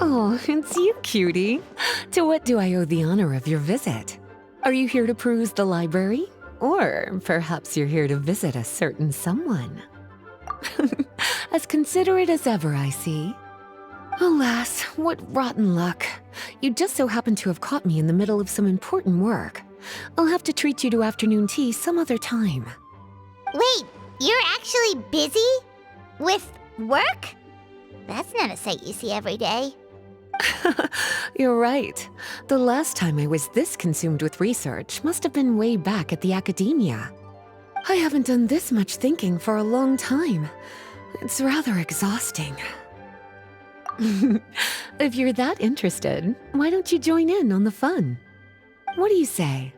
Oh, it's you, cutie. To what do I owe the honor of your visit? Are you here to peruse the library? Or perhaps you're here to visit a certain someone? As considerate as ever, I see. Alas, what rotten luck. You just so happen to have caught me in the middle of some important work. I'll have to treat you to afternoon tea some other time. Wait, you're actually busy? With work? That's not a sight you see every day. You're right. The last time I was this consumed with research must have been way back at the academia. I haven't done this much thinking for a long time. It's rather exhausting. If you're that interested, why don't you join in on the fun? What do you say?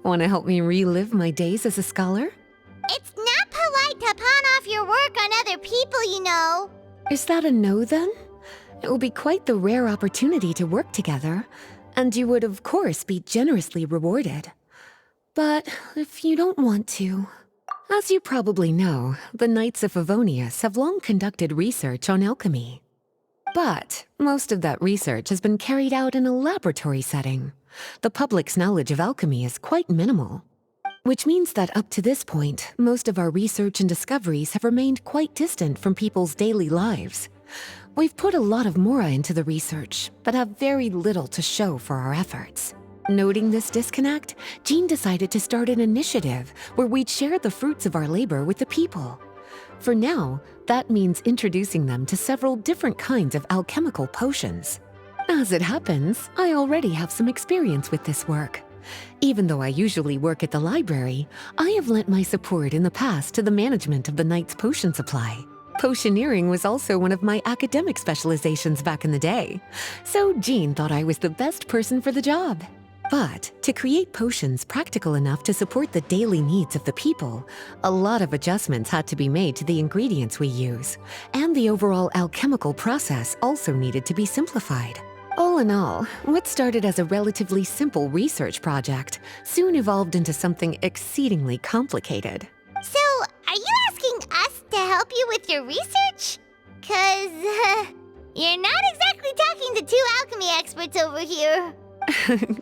Want to help me relive my days as a scholar? It's not polite to pawn off your work on other people, you know. Is that a no, then? It will be quite the rare opportunity to work together, and you would, of course, be generously rewarded. But if you don't want to... As you probably know, the Knights of Favonius have long conducted research on alchemy. But most of that research has been carried out in a laboratory setting. The public's knowledge of alchemy is quite minimal. Which means that up to this point, most of our research and discoveries have remained quite distant from people's daily lives. We've put a lot of mora into the research, but have very little to show for our efforts. Noting this disconnect, Jean decided to start an initiative where we'd share the fruits of our labor with the people. For now, that means introducing them to several different kinds of alchemical potions. As it happens, I already have some experience with this work. Even though I usually work at the library, I have lent my support in the past to the management of the Knight's potion supply. Potioneering was also one of my academic specializations back in the day, so Jean thought I was the best person for the job. But to create potions practical enough to support the daily needs of the people, a lot of adjustments had to be made to the ingredients we use, and the overall alchemical process also needed to be simplified. All in all, what started as a relatively simple research project soon evolved into something exceedingly complicated. So, are you asking us to help you with your research? 'Cause, you're not exactly talking to two alchemy experts over here.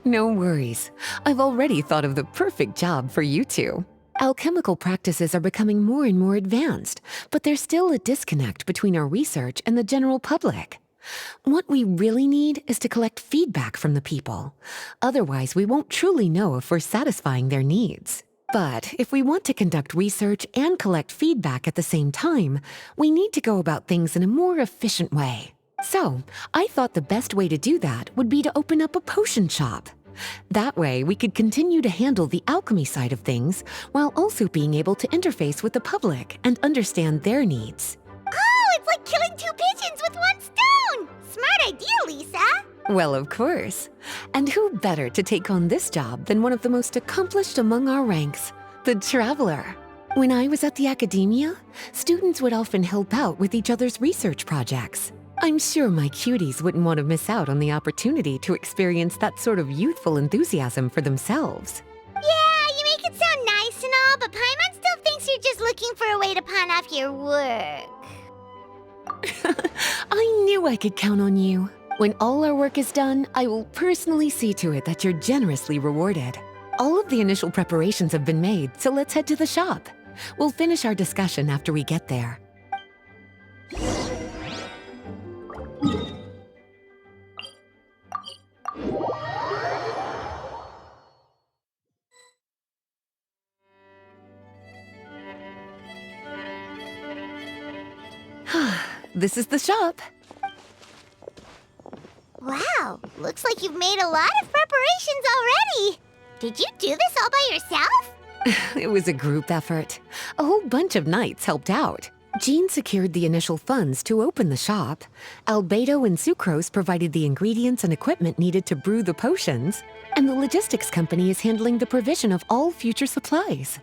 No worries. I've already thought of the perfect job for you two. Alchemical practices are becoming more and more advanced, but there's still a disconnect between our research and the general public. What we really need is to collect feedback from the people. Otherwise, we won't truly know if we're satisfying their needs. But if we want to conduct research and collect feedback at the same time, we need to go about things in a more efficient way. So, I thought the best way to do that would be to open up a potion shop. That way, we could continue to handle the alchemy side of things while also being able to interface with the public and understand their needs. Oh, it's like killing two pigeons with one stone! Smart idea, Lisa! Well, of course. And who better to take on this job than one of the most accomplished among our ranks, the Traveler? When I was at the academia, students would often help out with each other's research projects. I'm sure my cuties wouldn't want to miss out on the opportunity to experience that sort of youthful enthusiasm for themselves. Yeah, you make it sound nice and all, but Paimon still thinks you're just looking for a way to pawn off your work. I knew I could count on you. When all our work is done, I will personally see to it that you're generously rewarded. All of the initial preparations have been made, so let's head to the shop. We'll finish our discussion after we get there. This is the shop. Wow, looks like you've made a lot of preparations already. Did you do this all by yourself? It was a group effort. A whole bunch of knights helped out. Jean secured the initial funds to open the shop. Albedo and Sucrose provided the ingredients and equipment needed to brew the potions. And the logistics company is handling the provision of all future supplies.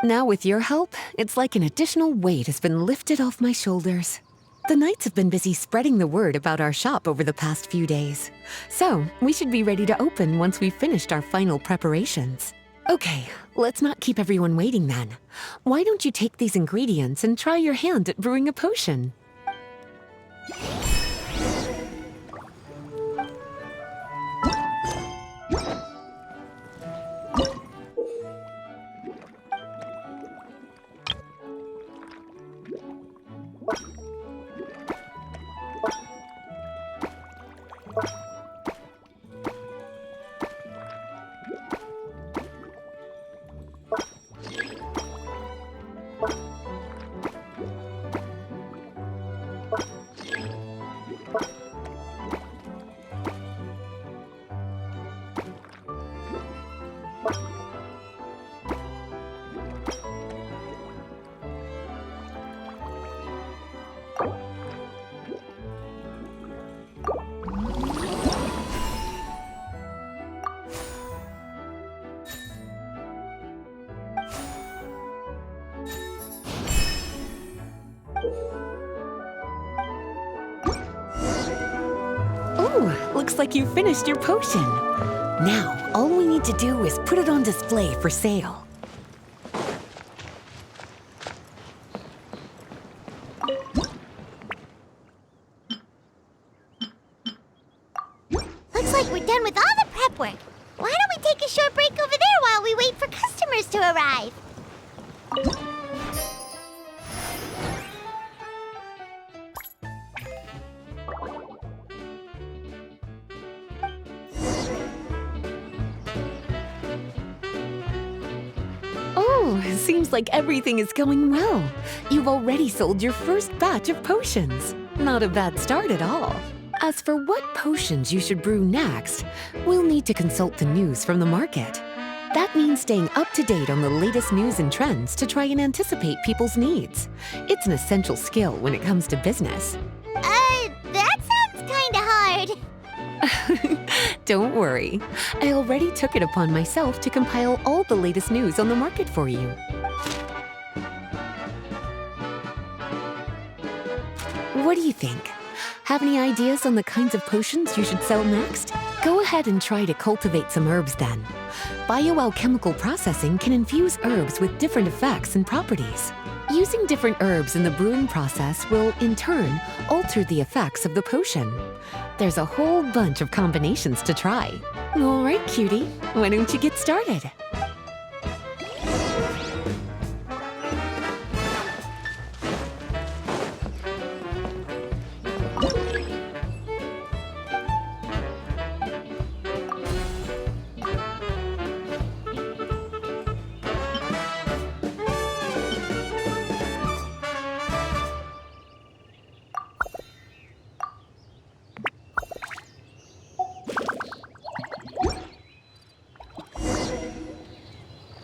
Now with your help, it's like an additional weight has been lifted off my shoulders. The knights have been busy spreading the word about our shop over the past few days. So, we should be ready to open once we've finished our final preparations. Okay, let's not keep everyone waiting then. Why don't you take these ingredients and try your hand at brewing a potion? Whew! Looks like you finished your potion. Now, all we need to do is put it on display for sale. Looks like we're done with all the prep work. Why don't we take a short break over there while we wait for customers to arrive? Oh, seems like everything is going well. You've already sold your first batch of potions. Not a bad start at all. As for what potions you should brew next, we'll need to consult the news from the market. That means staying up to date on the latest news and trends to try and anticipate people's needs. It's an essential skill when it comes to business. That sounds kinda hard. Don't worry. I already took it upon myself to compile all the latest news on the market for you. What do you think? Have any ideas on the kinds of potions you should sell next? Go ahead and try to cultivate some herbs then. Bioalchemical processing can infuse herbs with different effects and properties. Using different herbs in the brewing process will, in turn, alter the effects of the potion. There's a whole bunch of combinations to try. All right, cutie, why don't you get started?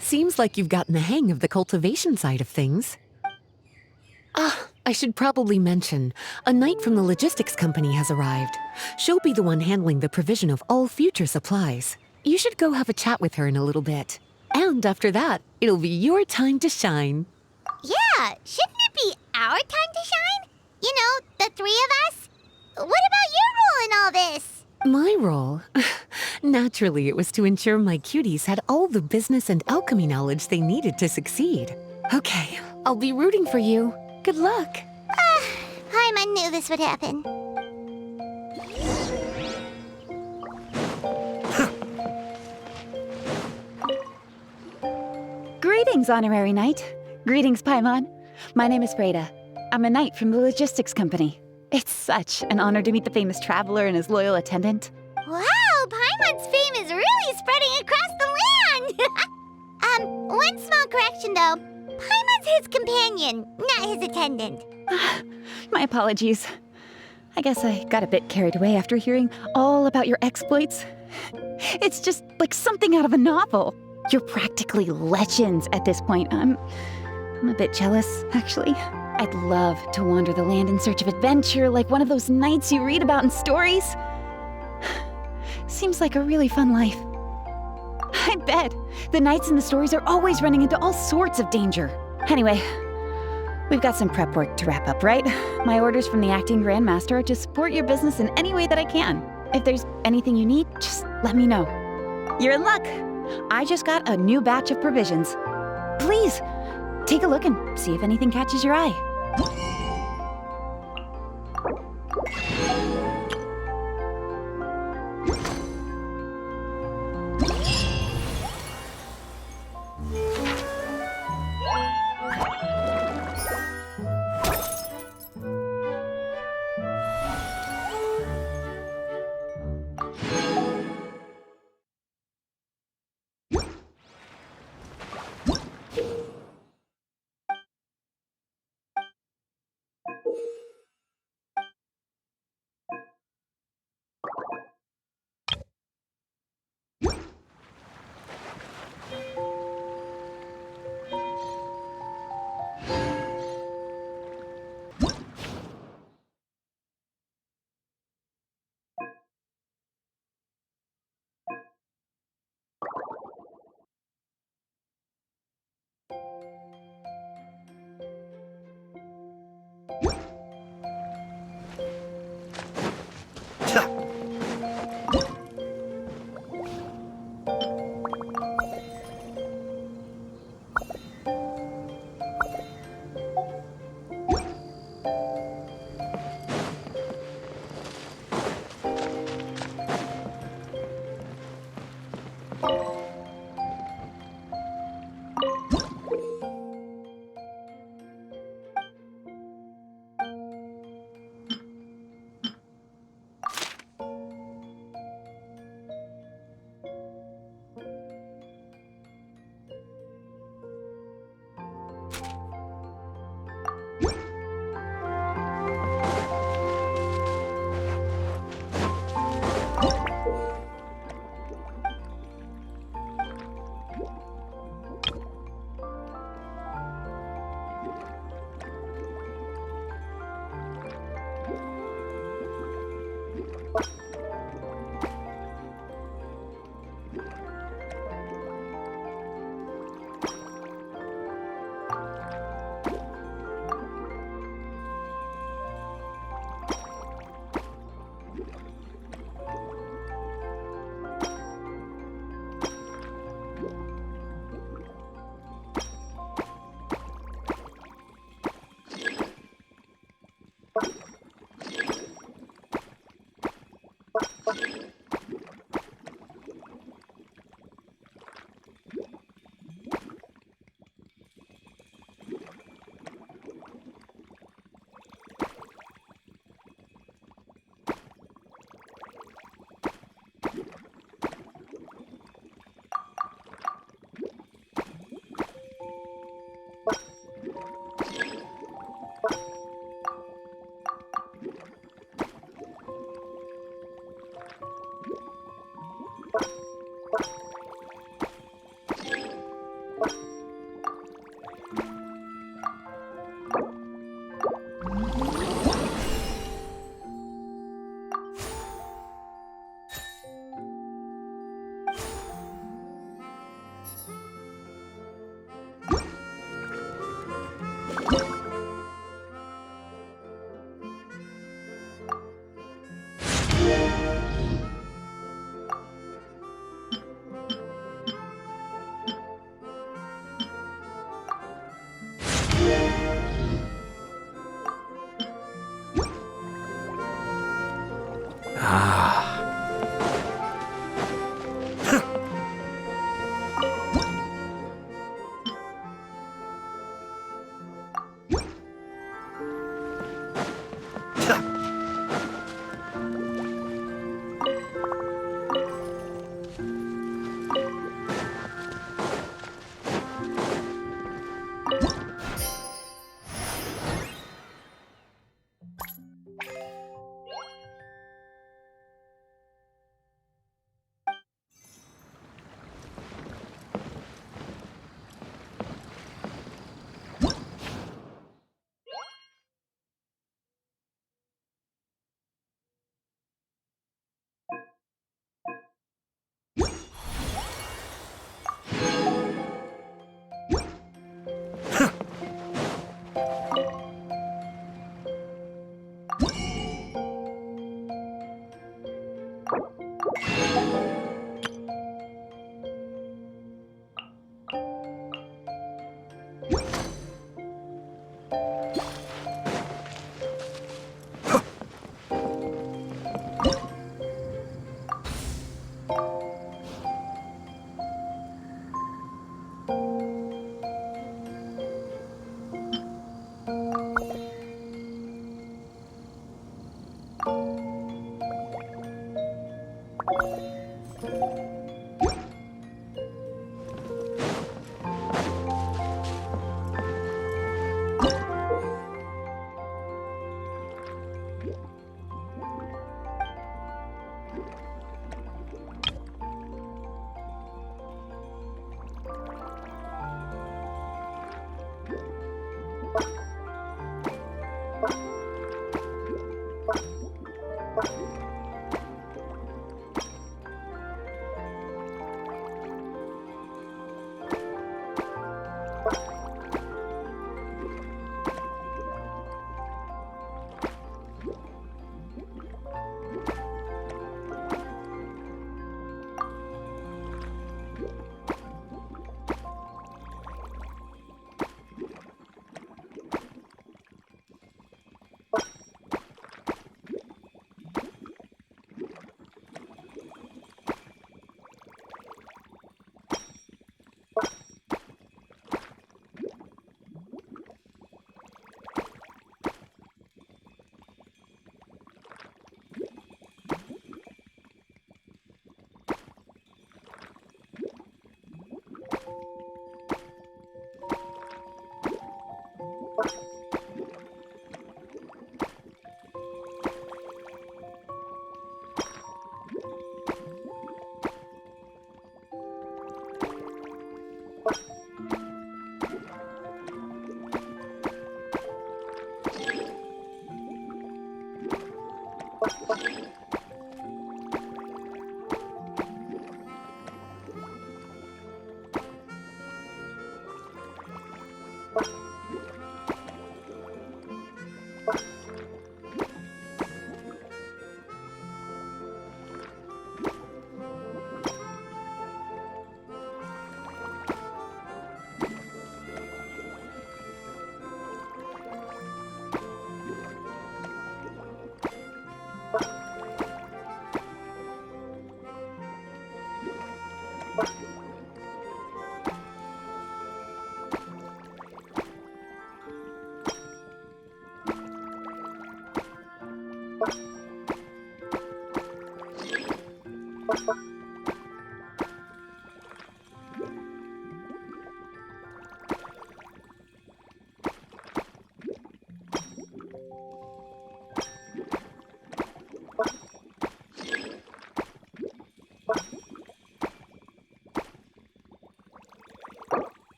Seems like you've gotten the hang of the cultivation side of things. Ah, I should probably mention, a knight from the logistics company has arrived. She'll be the one handling the provision of all future supplies. You should go have a chat with her in a little bit. And after that, it'll be your time to shine. Yeah, shouldn't it be our time to shine? You know, the three of us? What about your role in all this? My role? Naturally, it was to ensure my cuties had all the business and alchemy knowledge they needed to succeed. Okay, I'll be rooting for you. Good luck. Paimon knew this would happen. Greetings, Honorary Knight. Greetings, Paimon. My name is Freda. I'm a knight from the logistics company. It's such an honor to meet the famous traveler and his loyal attendant. Wow, Paimon's fame is really spreading across the land! One small correction though. Paimon's his companion, not his attendant. My apologies. I guess I got a bit carried away after hearing all about your exploits. It's just like something out of a novel. You're practically legends at this point. I'm a bit jealous, actually. I'd love to wander the land in search of adventure like one of those knights you read about in stories. Seems like a really fun life. I bet the knights in the stories are always running into all sorts of danger. Anyway, we've got some prep work to wrap up, right? My orders from the acting Grandmaster are to support your business in any way that I can. If there's anything you need, just let me know. You're in luck. I just got a new batch of provisions. Please, take a look and see if anything catches your eye.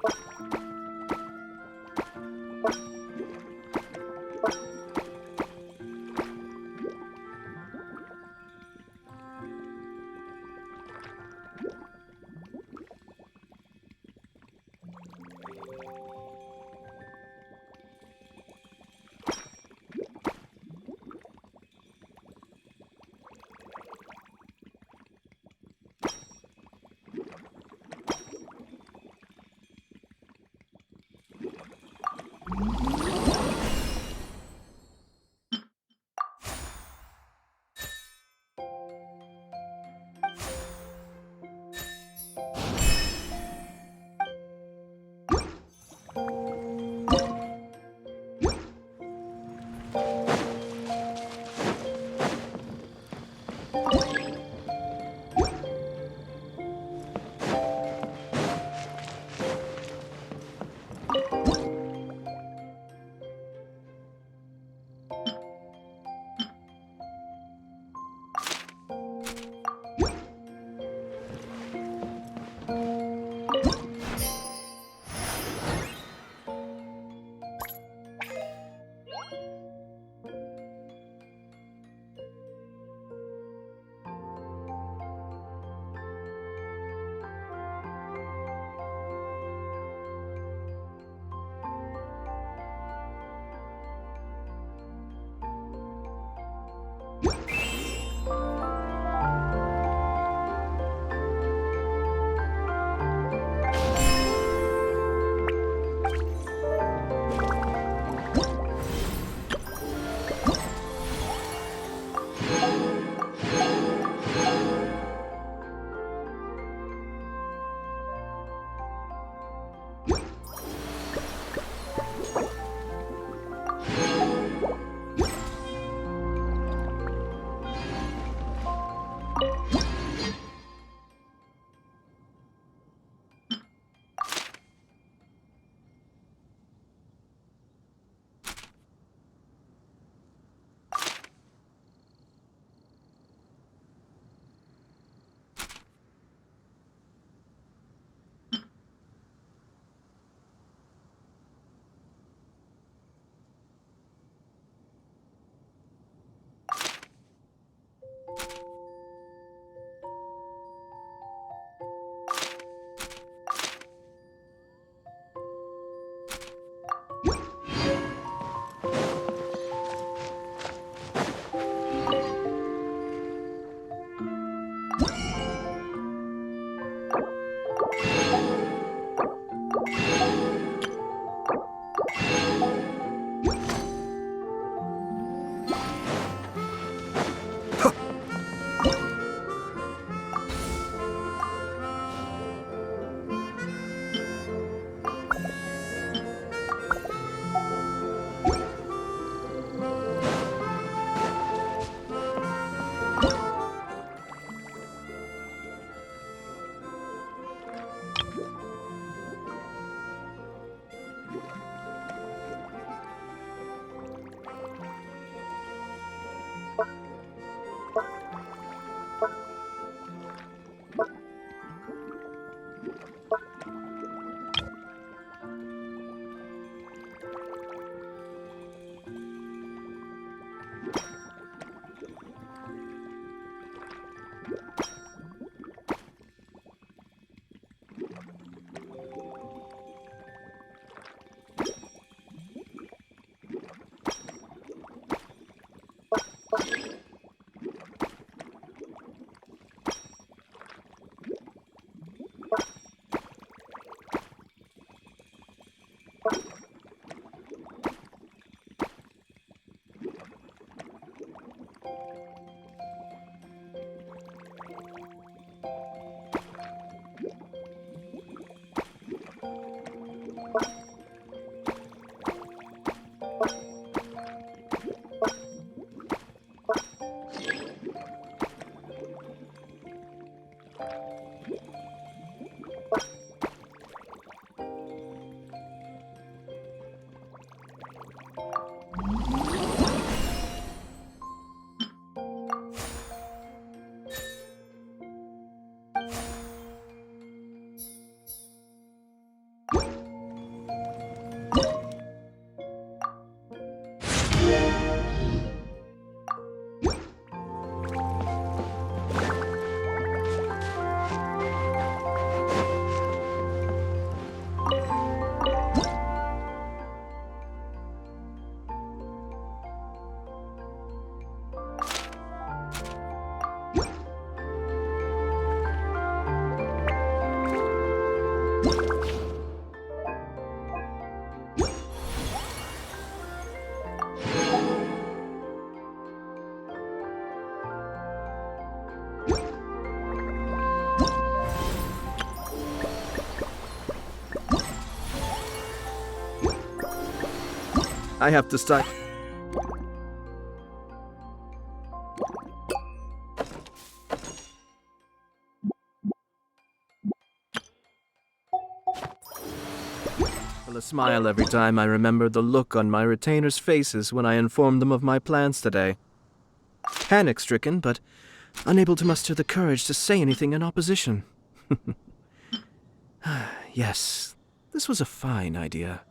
you I have to start. A smile every time I remember the look on my retainers' faces when I informed them of my plans today. Panic-stricken, but unable to muster the courage to say anything in opposition. Yes, this was a fine idea.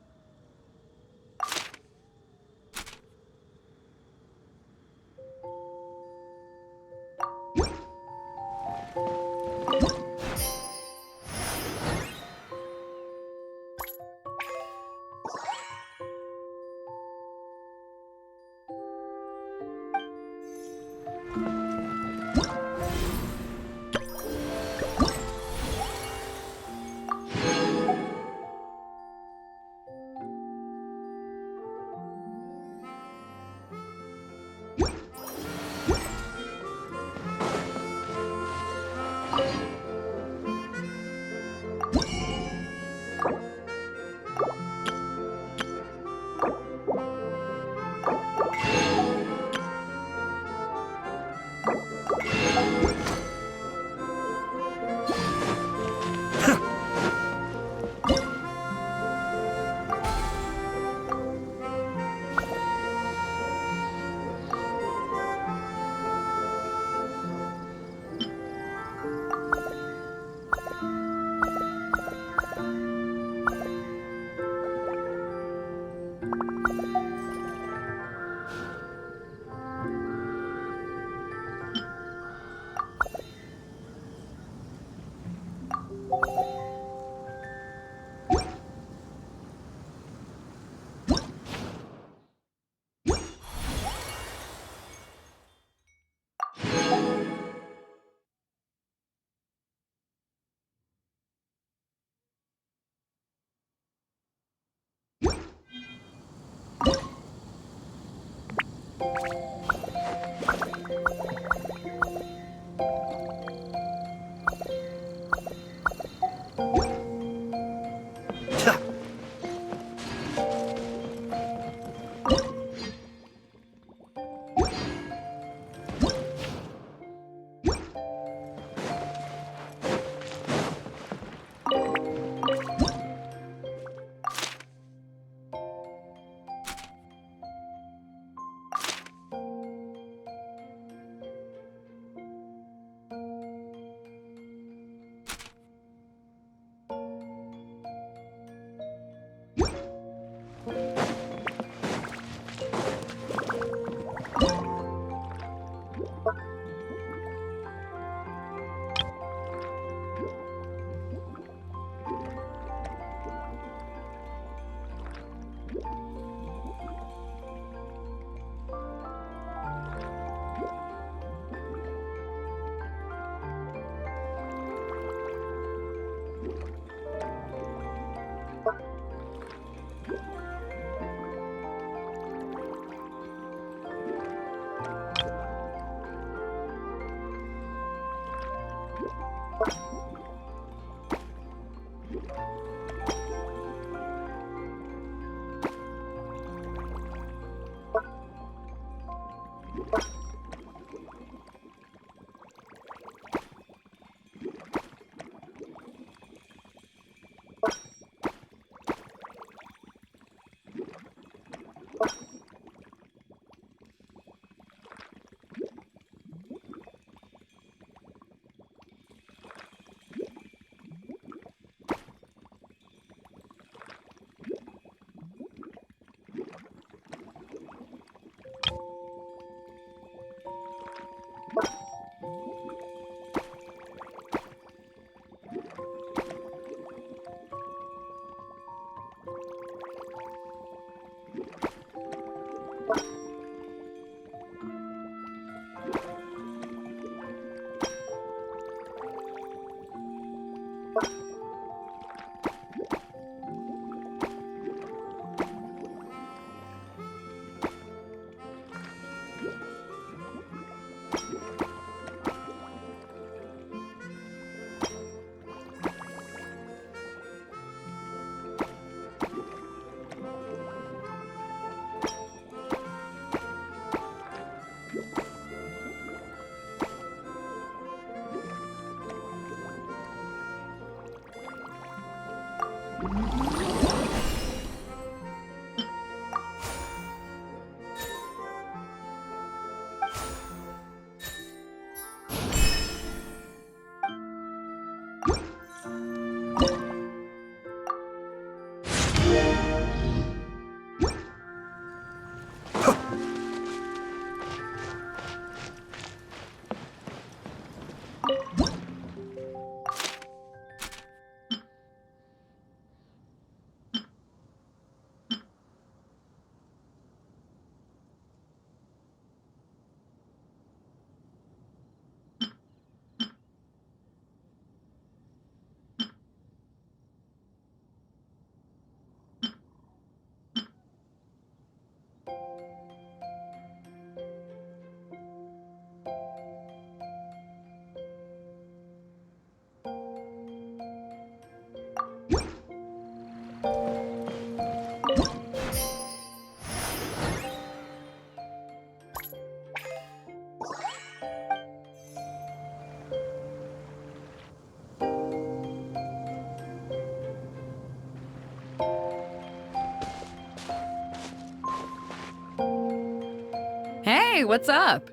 Hey, what's up?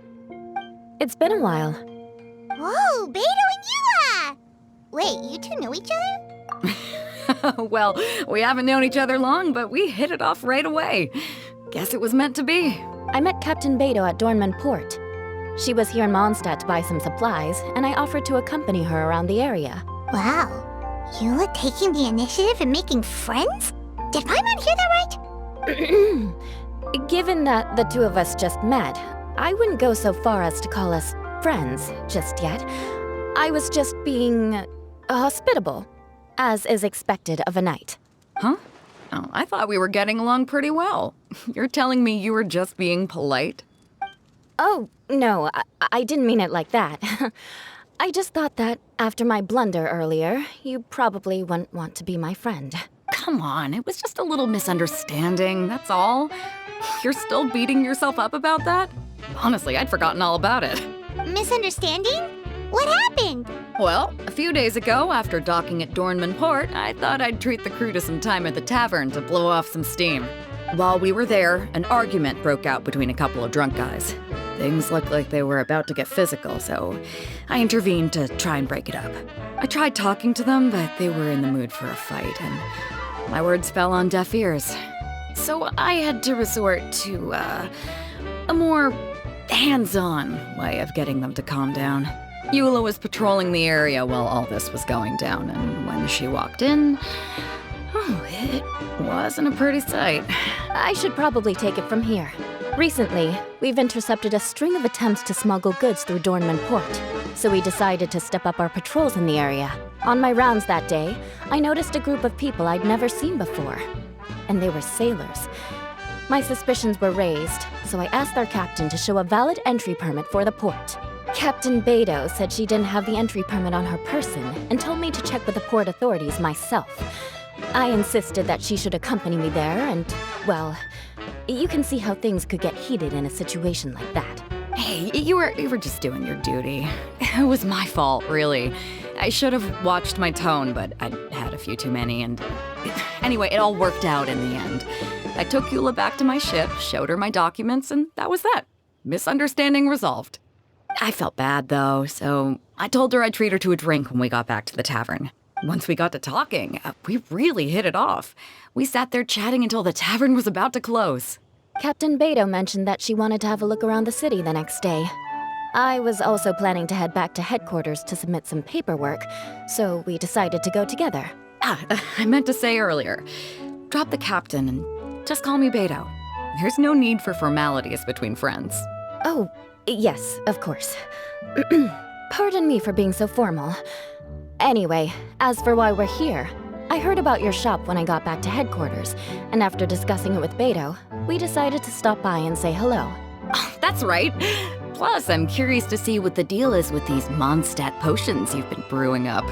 It's been a while. Whoa, Beto and Yua! Wait, you two know each other? Well, we haven't known each other long, but we hit it off right away. Guess it was meant to be. I met Captain Beto at Dornman Port. She was here in Mondstadt to buy some supplies, and I offered to accompany her around the area. Wow. Yua taking the initiative and making friends? Did Paimon hear that right? Given that the two of us just met, I wouldn't go so far as to call us friends just yet. I was just being hospitable, as is expected of a knight. Huh? Oh, I thought we were getting along pretty well. You're telling me you were just being polite? Oh, no, I didn't mean it like that. I just thought that after my blunder earlier, you probably wouldn't want to be my friend. Come on, it was just a little misunderstanding, that's all. You're still beating yourself up about that? Honestly, I'd forgotten all about it. Misunderstanding? What happened? Well, a few days ago, after docking at Dornman Port, I thought I'd treat the crew to some time at the tavern to blow off some steam. While we were there, an argument broke out between a couple of drunk guys. Things looked like they were about to get physical, so I intervened to try and break it up. I tried talking to them, but they were in the mood for a fight, and my words fell on deaf ears. So I had to resort to, a more hands-on way of getting them to calm down. Eula was patrolling the area while all this was going down, and when she walked in, oh, it wasn't a pretty sight. I should probably take it from here. Recently, we've intercepted a string of attempts to smuggle goods through Dornman Port, so we decided to step up our patrols in the area. On my rounds that day, I noticed a group of people I'd never seen before, and they were sailors. My suspicions were raised, so I asked our captain to show a valid entry permit for the port. Captain Beto said she didn't have the entry permit on her person and told me to check with the port authorities myself. I insisted that she should accompany me there, and, well, you can see how things could get heated in a situation like that. Hey, you were just doing your duty. It was my fault, really. I should have watched my tone, but I'd had a few too many, and anyway, it all worked out in the end. I took Eula back to my ship, showed her my documents, and that was that. Misunderstanding resolved. I felt bad, though, so I told her I'd treat her to a drink when we got back to the tavern. Once we got to talking, we really hit it off. We sat there chatting until the tavern was about to close. Captain Beto mentioned that she wanted to have a look around the city the next day. I was also planning to head back to headquarters to submit some paperwork, so we decided to go together. I meant to say earlier, drop the captain and just call me Beto. There's no need for formalities between friends. Oh, yes, of course. Pardon me for being so formal. Anyway, as for why we're here, I heard about your shop when I got back to headquarters, and after discussing it with Beto, we decided to stop by and say hello. Oh, that's right. Plus, I'm curious to see what the deal is with these Mondstadt potions you've been brewing up.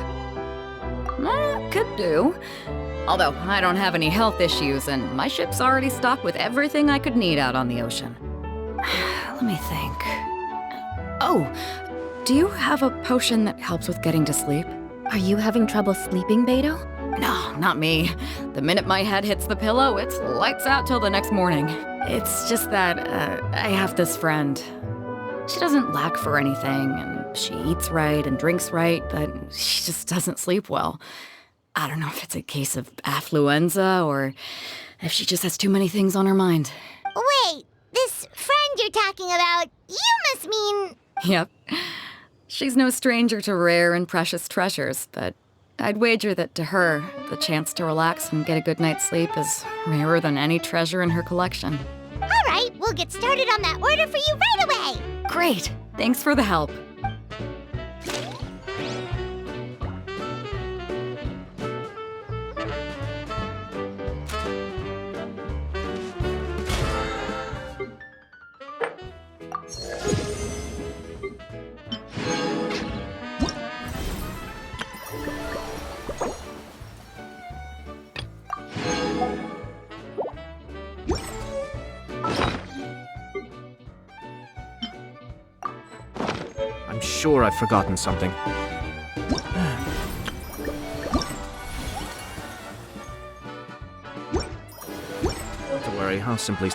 Could do. Although, I don't have any health issues, and my ship's already stocked with everything I could need out on the ocean. Let me think. Oh, do you have a potion that helps with getting to sleep? Are you having trouble sleeping, Beto? No, not me. The minute my head hits the pillow, it's lights out till the next morning. It's just that, I have this friend. She doesn't lack for anything, and she eats right and drinks right, but she just doesn't sleep well. I don't know if it's a case of affluenza or if she just has too many things on her mind. Wait, this friend you're talking about, you must mean... Yep. She's no stranger to rare and precious treasures, but I'd wager that to her, the chance to relax and get a good night's sleep is rarer than any treasure in her collection. All right, we'll get started on that order for you right away. Great! Thanks for the help. I'm sure I've forgotten something. Not to worry, I'll simply...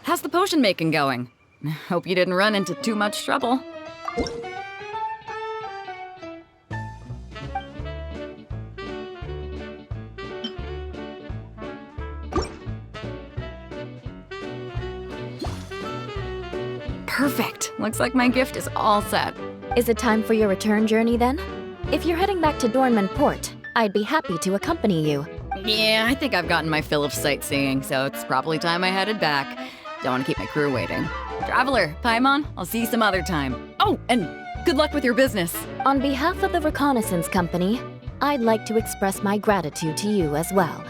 How's the potion making going? Hope you didn't run into too much trouble. Perfect. Looks like my gift is all set. Is it time for your return journey then? If you're heading back to Dornman Port, I'd be happy to accompany you. Yeah, I think I've gotten my fill of sightseeing, so it's probably time I headed back. Don't want to keep my crew waiting. Traveler, Paimon, I'll see you some other time. Oh, and good luck with your business. On behalf of the Reconnaissance Company, I'd like to express my gratitude to you as well.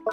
Bye.